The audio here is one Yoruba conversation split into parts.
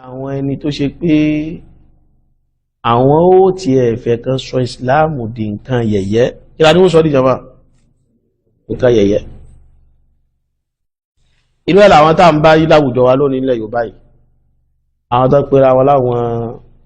àwọn ẹni tó ṣe pé àwọn ó ti ẹ̀fẹ̀ kan sọ ìsìláàmù di nǹkan yẹ̀yẹ́ kí la ní wọ́n sọ di jama nǹkan yẹ̀yẹ́ inú ẹ̀ làwọn tá ń bá yí láwùjọ wa lónìí ilẹ̀ Yorùbá yìí àwọn tó pera wọn láwọn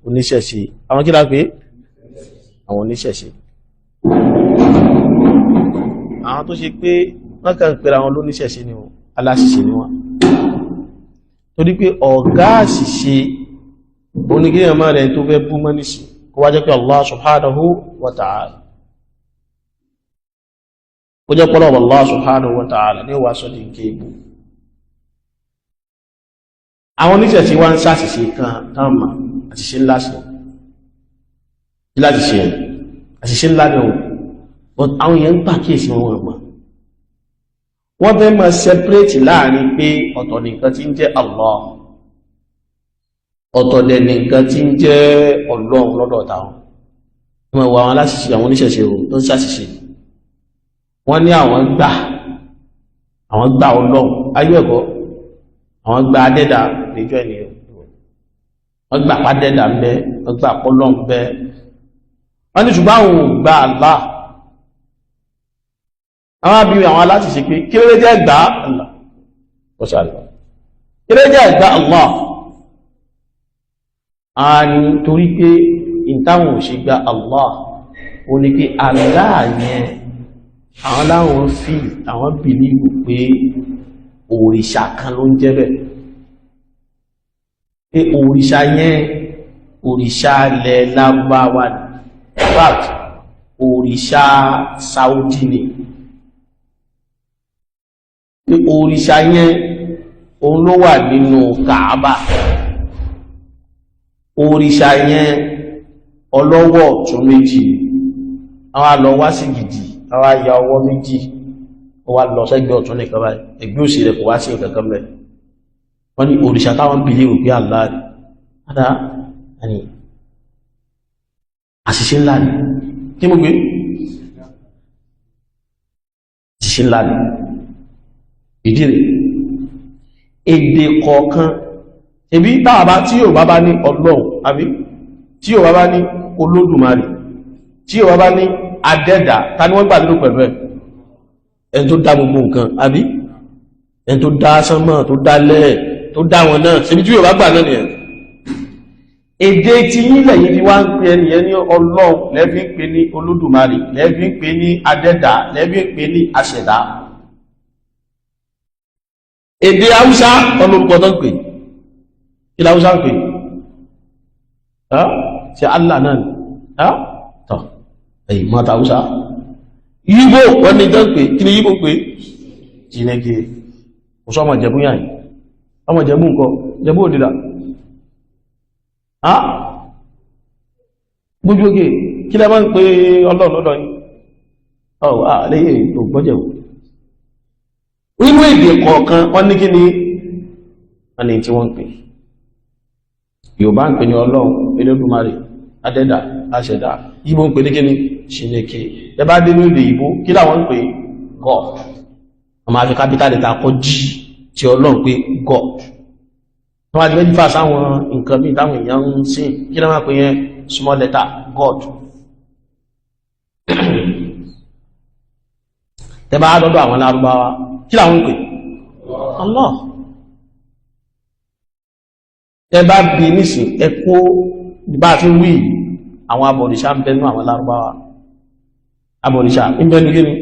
oníṣẹ̀ṣe àwọn kí la pé àwọn oníṣẹ̀ṣe àwọn tó ṣe pé wọ́n kàn pera wọn lóníṣẹ̀ṣe ni wọn aláṣìṣe ni wọn torí pé ọ̀gá àṣìṣe oníkéyàn máa rẹ̀ tó fẹ́ bú mọ́ níṣì kó wá jẹ́ pé Allah subhanahu wa ta'ala ó jẹ́ pọ́lọ̀ Allah subhanahu wa ta'ala ní wà sọ́dí nke ibù àwọn oníṣẹ̀ṣe wá ń ṣàṣìṣe kan tánmà àṣìṣe ńlá sí àṣìṣe ńlá ní ohun but àwọn èèyàn ń pàkíyèsí wọn ọmọ wọ́n fẹ́ máa separate láàrin pé ọ̀tọ̀ nìkan tí ń jẹ́ Allah ọ̀tọ̀ dẹ̀ nìkan tí ń jẹ́ Ọlọ́run lọ́dọ̀ táwọn ọmọ ìwà àwọn aláṣìṣe àwọn oníṣẹ̀ṣe tó ń ṣàṣìṣe wọ́n ní àwọn gbà Ọlọ́run ayé ẹ̀kọ́ àwọn gbà adẹ́dà níjọ́ ènìyàn wọ́n gbà pàdẹ́dà ń bẹ wọ́n gbà pọ́lọ́run bẹ wọ́n ní ṣùgbọ́n àwọn ò gbà Allah àwọn abìnrin àwọn aláṣìṣe pé kí ló jẹ́ gbà Allah ọ̀ṣàlọ́ kí ló jẹ́ gbà Allah a ní torí pé ìtàwọn ò ṣe gbà Allah o ní pé Allah yẹn àwọn láwọn fi àwọn bìlíwù pé òrìṣà kan ló ń jẹ́ bẹ́ẹ̀ pé òrìṣà yẹn òrìṣà ilẹ̀ Lárúbáwá ní fact òrìṣà Saudi ni pé òrìṣà yẹn òun ló wà nínú Kaaba òrìṣà yẹn ọlọ́wọ́ ọ̀tún méjì àwọn àlọ́ wá sí gidi àwọn àyà ọwọ́ méjì ó wá lọ sẹ́gbẹ́ ọ̀tún nìkan báyìí ẹgbẹ́ òsì rẹ̀ kò wá sí nǹkan kan mẹ́ wọ́n ní òrìṣà táwọn bìlí rò pé Allah rí adá ẹni àṣìṣe ńlá ni kí mo gbé àṣìṣe ńlá ni ìdí rẹ̀ èdè kọ̀ọ̀kan ẹbí táwàbá tí yóò bá bá ní Ọlọ́run àbí tí yóò bá ní Olódùmarè tí yóò bá ní adẹ́dà ta ni wọ́n gbà nínú pẹ̀lú ẹ̀ ẹni tó dá gbogbo nǹkan àbí ẹni tó dá sánmọ̀ tó dá lẹ̀ tó dá wọn náà ṣebí tí yóò bá gbà náà nìyẹn èdè tí yílẹ̀ yìí fi wá ń pè ẹnìyẹn ní Ọlọ́run lẹ́bí ń pè ní Olódùmarè lẹ́bí ń pè ní adẹ́dà lẹ́bí ń pè ní aṣẹ̀dá èdè Haúsá ọlọ́rùkọ tó ń pè kí la Haúsá ń pè ṣe Allah náà tọ́ ẹ̀yìn mọ́ta Haúsá Yíbò wọ́n ní tó ń pè kí ni Yíbò pé jìnẹ́gẹ́ ọ̀ṣọ́ ọmọ Ìjẹ̀bú yàn yìí ọmọ Ìjẹ̀bú nǹkan Ìjẹ̀bú òdìdà gbójú oge kí lẹ máa ń pè Ọlọ́run lọ́dọ̀ yìí lẹ́yìn ògbọ́jẹ̀wò nínú èdè kọ̀ọ̀kan wọ́n ní kí ni wọ́n ní tí wọ́n ń pè Yorùbá ń pè ní Ọlọ́run Olódùmarè adẹ́dà aṣẹ̀dá Ìgbò ń pè ní kí ni Chineke ẹbá dé ní èdè Ìgbò kí láwọn ń pè God ọmọ àfi capital letter kọ G tí Ọlọ́run pé God wọ́n wá ti méjì fà sáwọn nǹkan bí táwọn èèyàn ń sìn kí láwọn pè yẹn small letter God tẹbá dọ́dọ̀ àwọn Lárúbáwá kí làwọn ń pè Allah tẹbá bí nísìn ẹkọ́ bá fi wí àwọn abọ̀rìṣà ń bẹnu àwọn Lárúbáwá abọ̀rìṣà ń bẹnu gíní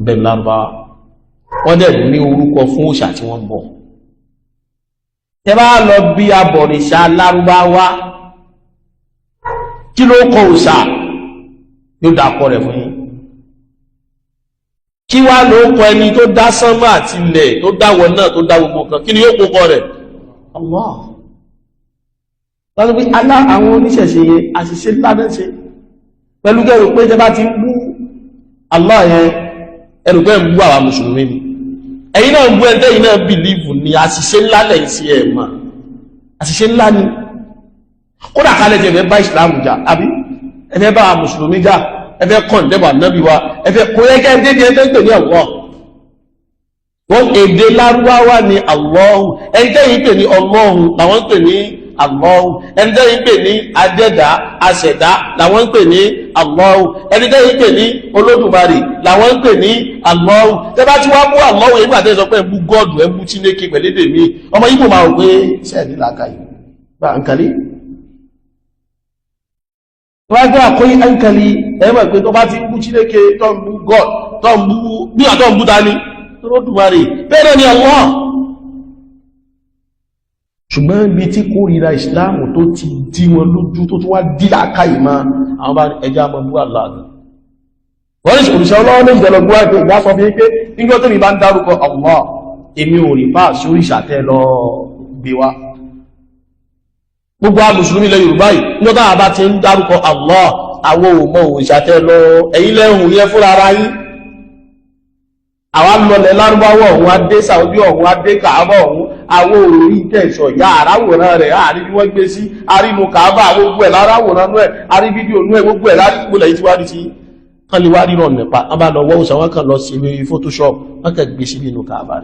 bẹnu Lárúbáwá wọ́n dẹ̀ ní orúkọ fún òòṣà tí wọ́n bọ̀ tẹbá lọ bí abọ̀rìṣà Lárúbáwá kí ló kọ òòṣà yóò dákọ rẹ̀ fún yín kí wá ló kọ ẹni tó dá sánmà àti ilẹ̀ tó dáwọ náà tó dá gbogbo kan kí ni yóò kókọ rẹ̀ Allah lọ́dún pé àwọn oníṣẹ̀ṣe yẹn àṣìṣe ládẹ́ṣe pẹ̀lú gẹ́rù pé jẹba ti ń bú Allah yẹn ẹrù pé ń bú àwọn mùsùlùmí ni ẹ̀yin náà ń bú ẹ̀ntẹ́ yìí náà bìlíìfù ni àṣìṣe ńlá lẹ̀ sí ẹ̀ mà àṣìṣe ńlá ni kódà kálẹ̀ jẹ́ ẹ̀fẹ́ bá ìsìlámù jà àbí ẹ̀fẹ́ bá mùsùlùmí jà ẹfẹ́ kọ̀ndẹ́bà náàbí wa ẹfẹ́ kò yẹ kẹ́ dédé ẹfẹ́ pè ní ọ̀wọ́ wọ́n èdè lárúbáwá ni Allahu ẹni tẹ́yìn pè ní Ọlọ́hun làwọn ń pè ní Allahu ẹni tẹ́yìn pè ní adẹ́dá aṣẹ̀dá làwọn ń pè ní Allahu ẹni tẹ́yìn pè ní Olódùmarè làwọn ń pè ní Allahu tẹ́ bá ti wá mú Allahu nígbà tẹ́ sọ pé ẹ̀bú gọ́ọ̀dù ẹ̀bú Chineke pẹ̀lédè mi ọmọ Ìgbò máa wò pé sẹ́ẹ̀ní làákàyè bá àǹkàlí wọ́n gbé àkóyí àǹkàlí ẹ̀mọ̀ pé tó bá ti ń bú Chineke tó ń bú God tó ń bú bí àtọ́ ń bú dání Olódùmarè bẹ́ẹ̀ ni Allah ṣùgbọ́n ibi tí kórìíra ìsìláàmù tó ti dí wọn lójú tó tún wá dí làákàyè máa àwọn bá ẹja mọ́ bú aláàdùn wọ́n ní òrìṣà ọlọ́wọ́ ní ìjọlọ́gbọ́ ẹgbẹ́ ìgbà sọ bí pé nígbà tó mi bá ń dárúkọ Allah èmi ò rí fáà sí òrìṣà tẹ́ lọ gbé wá gbogbo mùsùlùmí ilẹ̀ Yorùbá yìí nígbà táwọn bá ti ń dárúkọ Allah àwọn ò mọ òrìṣà tẹ́ lọ ẹ̀yin lẹ́hùn yẹ fúnra ara yín àwọn lọlẹ̀ lárúbáwọ̀ ọ̀hún adé Saudi ọ̀hún adé Kàábà ọ̀hún àwọn òrí tẹ̀sọ̀ ya àráwòrán rẹ̀ àrí bí wọ́n gbé sí arínú Kàábà gbogbo ẹ̀ láráwòrán ẹ̀ àrí fídíò nú ẹ̀ gbogbo ẹ̀ lárí gbogbo lẹ́yìn tí wá rí sí kán lè wá rí rọ̀ nípa wọ́n bá lọ wọ́ òsàn wọ́n kàn lọ sí ibi Photoshop wọ́n kàn gbé sí inú Kàábà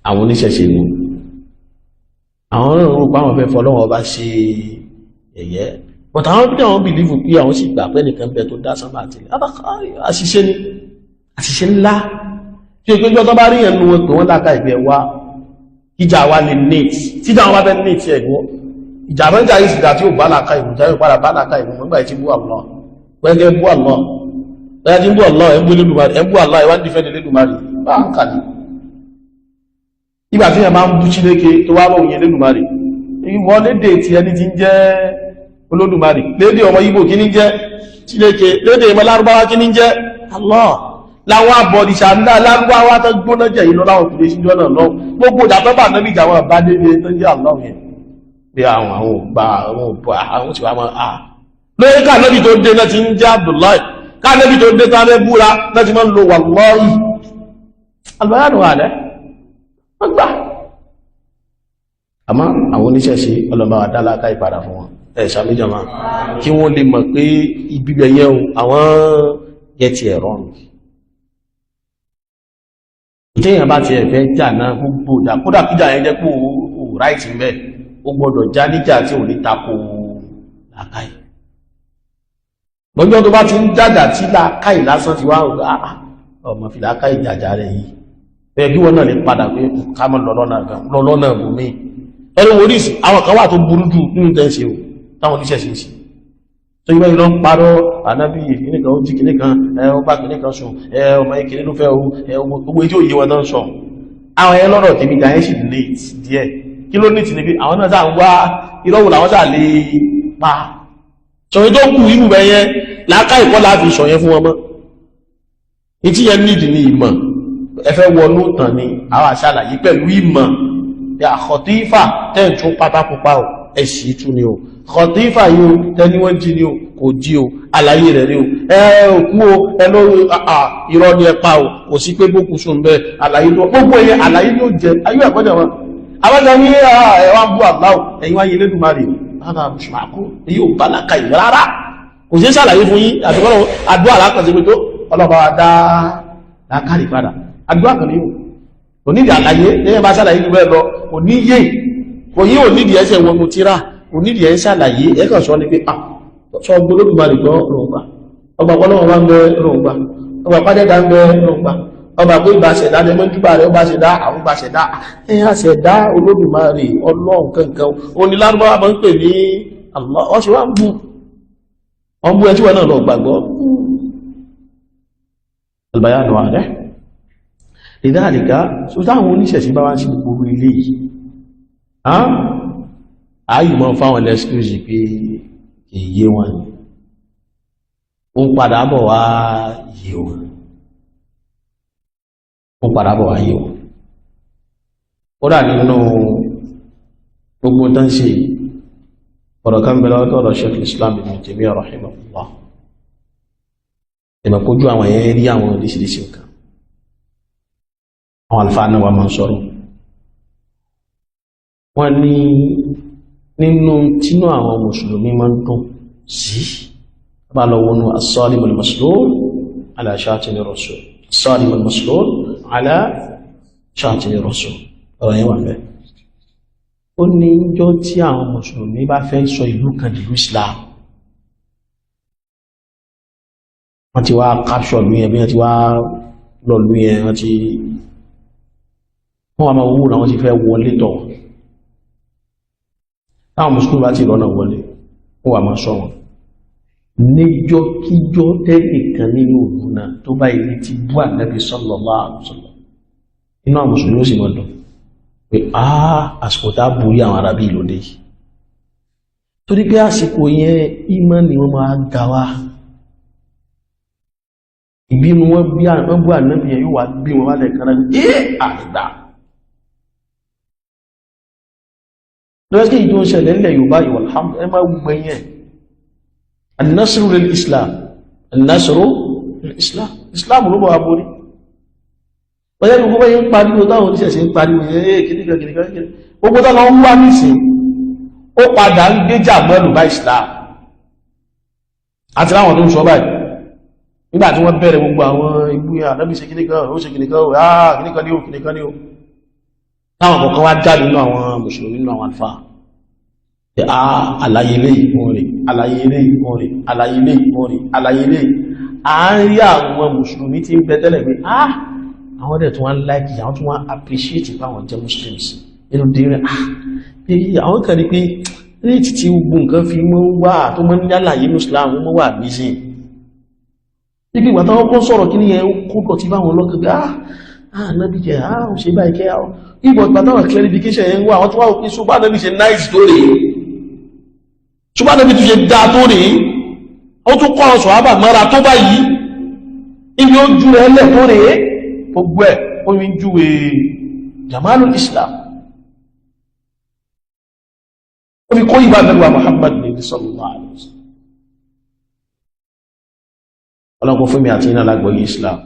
àwọn oníṣẹ̀ṣe ni àwọn náà rò pé àwọn fẹ́ fọlọ́wọ́ bá ṣe ẹ̀yẹ́ but àwọn bí àwọn bìlífù pé àwọn sì gbà pé nìkan bẹ tó dá sánmà àtìlẹ̀ àṣìṣe ni àṣìṣe ńlá tí ó péjọ tó bá rí ẹnu wọn pé wọ́n láka ìgbẹ́ wá ìjà wa lè nate tíjà wọn bá fẹ́ nate ẹ̀gbọ́ ìjà mẹ́jà yìí sì dá tí ó bá láka ìwò jáwé padà bá láka ìwò nígbà tí bú àlọ́ pẹ́gẹ́ bú àlọ́ pẹ́gẹ́ tí bú àlọ́ ẹ̀ bú àlọ́ ìwà dífẹ́ ní Elédùmarè bá ń kàlí ìgbà tí yẹn máa ń bú Chineke tó wá bọ̀ òyìn Elédùmarè ìwọ́n lédè tí ẹni ti ń jẹ́ Olódùmarè lédè ọmọ Ìgbò kí ní jẹ́ Chineke lédè ìmọ̀ lárúbáwá kí ní jẹ́ Allah láwọn àbọ̀dìṣà ńlá lárúbáwá tó gbóná jẹ́ ìlú láwọn òkúrẹ́ síjọ́ náà lọ gbogbo ìjàpẹ́bà náà ìjà wọn bá dédé tó jẹ́ Allah yẹn pé àwọn ògbà àwọn òbọ̀ àwọn tí wà mọ́ à lórí ká nẹ́bì tó dé náà ti ń jẹ́ Abdullahi ká nẹ́bì tó dé tá mẹ́ búra náà ti máa ń lo wallahi albayanu alẹ́ wọ́n gbà àmọ́ àwọn oníṣẹ́ṣe ọlọ́mọ àdáláká ìpadà fún wọn ẹ̀ṣà méjọba kí wọ́n lè mọ̀ pé ibibẹ̀ yẹn àwọn yẹ ti ẹ̀rọ ìtẹ́yàn bá ti ẹ̀fẹ́ jà náà gbogbo ìjà kódà kíjà yẹn jẹ́ pé ò ráìtì mẹ́ ó gbọ́dọ̀ já níjà tí ò ní tako làákàì lọ́jọ́ tó bá ti ń jàjà tí làákàì lásán ti wá ọmọ fi làákàì jàjà rẹ̀ yìí bẹ́ẹ̀ bí wọ́n náà lè padà pé ká mọ́ lọ́lọ́nà bùnmí ẹni oríṣìí àwọn kan wà tó burú jù nínú tẹ́ǹsì o táwọn oníṣẹ́ sí sí tó yíwẹ́ ìlọ ń parọ́ ànábí ìkìníkan ó jí kìníkan ọgbà kìníkan sùn ọmọ ìkìní ló fẹ́ gbogbo tí ó yí wọn náà sọ àwọn ẹ̀ lọ́rọ̀ tèmi jà ẹ́ sì late díẹ̀ kí ló nìtì ní pé àwọn náà sáà ń wá ìrọ́wò làwọn sáà lè pa sọ̀rọ̀ tó kù irú bẹ̀ yẹn láká ìkọ́ láàfi sọ yẹn fún wọn mọ́ ìtí yẹn nídìí ní ìmọ̀ ẹ fẹ́ wọnú tàn ni àwọn àṣàlàyé pẹ̀lú ìmọ̀ àkọ̀tífà tẹ́ǹtún pátákópá ò ẹ̀ṣì tún ni o kọ̀tífà yóò tẹ́ni wọ́n jí ni o kò jí o àlàyé rẹ̀ rí o òkú o ẹlọ́ ìrọ́ ní ẹpa o kò sí pé bókù sùn bẹ́ àlàyé tó gbogbo ẹ̀yẹ àlàyé ló jẹ ayé ẹ̀kọ́jẹ̀ wọn abájá ní ẹwà bú àbáwò ẹ̀yìn wáyé Elédùmarè rárá ṣùgbọ́n èyí ò bá láka ìlú rárá kò sí ṣàlàyé fún yín àtìkọ́lọ́ àdúrà lákànṣe pé tó ọlọ́ba wa dá lákàrí padà àdúrà kan ní o kò nídìí àlàyé lẹ́yìn bá ṣàlàyé jù bẹ́ẹ̀ lọ kò ní yé kò yí ò nídìí ẹsẹ̀ wọn mo tíra kò nídìí ẹ̀ ṣàlàyé ẹ̀kàn sọ ní pé sọ Olódùmarè gbọ́ rọ̀ǹgbà ọgbà pọ́lọ́wọ́ bá ń bẹ rọ̀ǹgbà ọgbà pàdẹ́dà ń bẹ rọ̀ǹgbà ọgbà pé ìbá ṣẹ̀dá ní mọ́júbà rẹ̀ ọba ṣẹ̀dá àwọn ìbá ṣẹ̀dá ẹ̀yà ṣẹ̀dá Olódùmarè Ọlọ́run kankan onílárúbáwá máa ń pè ní Allah ọ̀ṣẹ̀ wá ń bú ọmọ ẹ̀ tí wọ́n náà lọ gbàgbọ́ albayanu rẹ̀ ìdáàlìká so táwọn oníṣẹ̀ṣẹ̀ bá wá sí gbogbo ilé yìí ààyùmọ̀ fáwọn lẹ́skúsì pé èyí wọn ni ó ń padà bọ̀ wá yé wọn ó padà bọ̀ wá yé wọn ó dà nínú gbogbo tán ṣe ọ̀rọ̀ kan bẹ̀rẹ̀ ọ̀dọ̀ Sheikh Islam Ibn Taymiyyah rahimahullah ìmọ̀kójú àwọn ẹ̀yẹ rí àwọn oríṣiríṣi nǹkan àwọn àlùfáà náà wà máa ń sọ̀rọ̀ wọ́n ní nínú tínú àwọn mùsùlùmí máa ń dùn sí bá lọ wọnú as-Salim al-Maslul على شاتم الرسول الصارم المسلول على شاتم الرسول ọ̀rọ̀ yẹn wà bẹ́ẹ̀ ó ní ìjọ tí àwọn mùsùlùmí bá fẹ́ sọ ìlú kan dìlú Islam wọ́n ti wá capture lú yẹn bí wọ́n ti wá lọ lú yẹn wọ́n wà máa wúwo náà wọ́n ti fẹ́ wọlé tọ̀ táwọn mùsùlùmí bá ti lọ́nà wọlé wọ́n wà máa sọ wọn níjọ́ kíjọ́ tẹ́nìkan nínú òun náà tó bá ilé ti bú Ànábì sallallahu alaihi wasallam inú àwọn mùsùlùmí ó sì mọ́ dùn pé àsìkò tá borí àwọn arábí ìlòdé yìí torí pé àsìkò yẹn ìmọ̀ ni wọ́n máa ga wá ìbínú wọn bú Ànábì yẹn yóò wá gbé wọn wálẹ̀ kan náà àgbà lọ́sí ìjọ ṣẹlẹ̀ ilẹ̀ Yorùbá ìwọ̀lhámù ẹ máa gbẹ̀yẹn النصر للإسلام النصر للإسلام إسلام ló bọ̀ aborí wọ́n yẹ́ gbogbo yẹ́ ń pariwo táwọn oníṣẹ̀ṣẹ̀ ń pariwo kìníkà gbogbo tó lọ ń wá nìsín ó padà ń gbéjà mọ́lù bá Islam àti láwọn tó ń sọ báyìí nígbà tí wọ́n bẹ̀rẹ̀ gbogbo àwọn igbó yà náà bí ṣe kìníkà ó ṣe kìníkà ó kìníkà ní ó kìníkà ní ó táwọn kọ̀ọ̀kan wá jáde nínú àwọn mùsùlùmí nínú àwọn àlùfáà àlàyé ilé ìkúnrin àlàyé ilé ìkúnrin àlàyé ilé ìkúnrin àlàyé ilé àárí àwọn mùsùlùmí tí ń bẹ tẹ́lẹ̀ pé àwọn dẹ̀ tó wọ́n láìkì àwọn tó wọ́n appreciate báwọn jẹ́ muslims inú dẹ̀rẹ̀ pé àwọn kan ní pé ní títí gbogbo nǹkan fi mọ́ wà tó mọ́ ní àlàyé muslim mọ́ wà bíṣìn níbi ìgbà táwọn kọ́ sọ̀rọ̀ kí ní ẹ kó lọ tí báwọn lọ́kàn nábì jẹ́ ò ṣe báyìí kẹ́ ìgbà táwọn clarification yẹn wà àwọn tó wà òpin ṣùgbọ́n nábì ṣe nice story ṣùgbọ́n níbi tó ṣe dá tó rí ó tún kọ́ ọ̀sọ̀ àbà mọ́ra tó bá yìí ibi ó jú rẹ̀ lẹ̀ tó rí gbogbo ẹ̀ ó yí júwe jamalul Islam ó fi kó ìbá mẹ́wàá Muhammad ní sallallahu alaihi wasallam ọlọ́kùn fún mi àti iná lágbọ́yé Islam